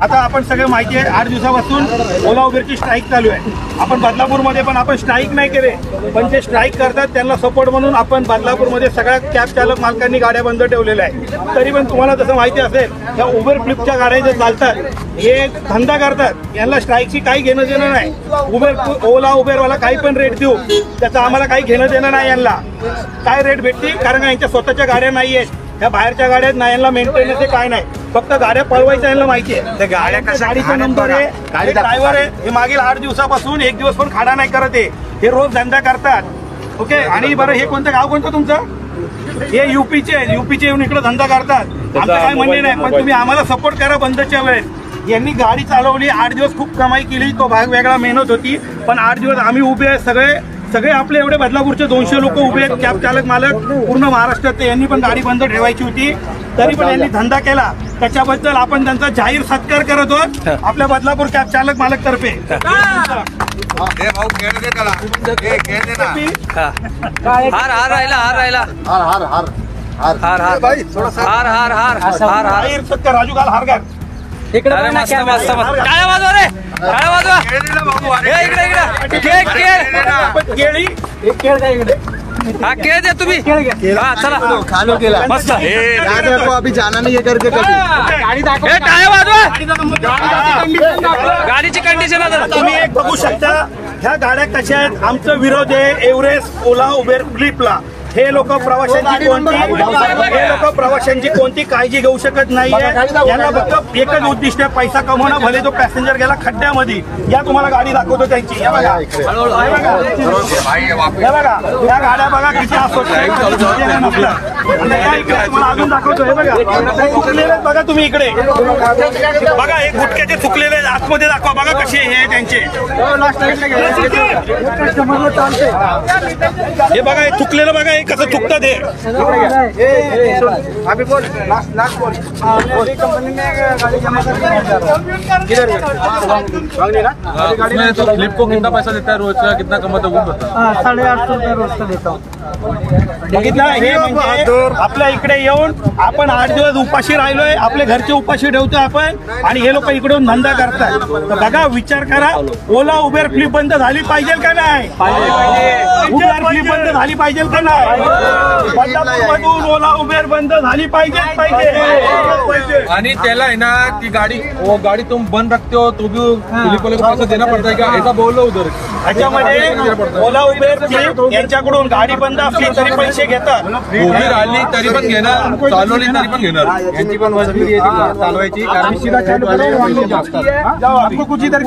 आता आपण सगळे माहिती आहे 8 दिवसापासून ओला उबेरची स्ट्राईक चालू आहे। आपण बदलापूरमध्ये पण आपण स्ट्राईक नाही केले, पण जे स्ट्राईक करतात त्यांना सपोर्ट म्हणून आपण बदलापूरमध्ये सगळ्या कॅब चालक मालकांनी गाड्या बंद ठेवलेल्या आहे। तरी पण तुम्हाला तसं माहिती असेल त्या उबेर फ्लिपच्या गाड्या जे चालतात हे धंदा करतात, यांना स्ट्राईकची काही घेणं देणं नाही। ओला उबेरवाला काही पण रेट देऊ त्याचं आम्हाला काही घेणं देणं नाही। यांना काय रेट भेटतील कारण यांच्या स्वतःच्या गाड्या नाही आहेत, ह्या बाहेरच्या गाड्यात नाही, यांना मेंटेनन्स काय नाही, फक्त गाड्या पळवायच्या यांना माहिती आहे। गाड्या कशा गाडीचा नंबर आहे, गाडी ड्रायव्हर आहे, हे मागील 8 दिवसापासून एक दिवस पण खाडा नाही करत आहे, हे रोज धंदा करतात। ओके, आणि बरं हे कोणतं गाव कोणतं तुमचं? हे यूपीचे येऊन इकडे धंदा करतात। आमचं काय म्हणणे नाही, पण तुम्ही आम्हाला सपोर्ट करा बंदच्या वेळेस। यांनी गाडी चालवली 8 दिवस खूप कमाई केली, तो भाग वेगळा मेहनत होती, पण 8 दिवस आम्ही उभे आहे, सगळे आपले एवढे बदलापूरचे 200 लोक उभे आहेत, कॅब चालक मालक पूर्ण महाराष्ट्रात। यांनी पण गाडी बंद ठेवायची होती तरी पण यांनी धंदा केला, त्याच्याबद्दल आपण त्यांचा जाहीर सत्कार करत आहोत आपल्या बदलापूर कॅब चालक मालक तर्फे। राजू घाल हार घाल इकडे तुम्ही अभी जाना नहीं है करके गाडीची कंडिशन तुम्ही एक बघू शकता ह्या गाड्या कशा आहेत। आमचा विरोध आहे एव्हरेस्ट ओला उबेर फ्लिपला। हे लोक प्रवाशांची कोणती काळजी घेऊ शकत नाहीये, यांना फक्त एकच उद्दिष्ट आहे पैसा कमवणं, भले तो पॅसेंजर गेला खड्ड्यामध्ये। या तुम्हाला गाडी दाखवतो त्यांची, या बघा या गाड्या बघा किती अस्वच्छ अजून दाखवतो। हे बघा चुकलेले बघा तुम्ही इकडे बघा, हे गुटख्याचे चुकलेले आतमध्ये दाखवा बघा कसे हे त्यांचे। हे बघा हे चुकलेलं बघा हे कसं चुकतात हे। अभी बोल लास्ट बोल कंपनी ने गाड़ी जमा कर तो फ्लिप को कितना पैसा देता है रोज का, कितना कमाता है वो बता। 850 रुपये रोज का देता हूँ। बघितलं हे म्हणजे आपल्या इकडे येऊन आपण 8 दिवस उपाशी राहिलोय, आपले घरचे उपाशी ठेवतोय आपण, आणि हे लोक इकडून धंदा करतात। तर बघा विचार करा, ओला उबेर फ्लिप बंद झाली पाहिजे का नाही? उबेर फ्लिप बंद झाली पाहिजे का नाही? बदलापूरमधून ओला उबेर बंद झाली पाहिजे। आणि त्याला है ना की गाड़ी तुम बंद रखते हो तो भी पुलिस वाले को पैसा देना पड़ता है क्या, ऐसा बोलो उधर। त्याच्यामध्ये ओला उबेर फ्लिप यांच्याकडून गाडी बंद असली तरी पैसे घेतात, उबेर आली तरी पण घेणार, चालवली तरी पण घेणार। यांची पण मजबुरी आहे चालवायची, कारण सीधा चालू करून कुछ इधर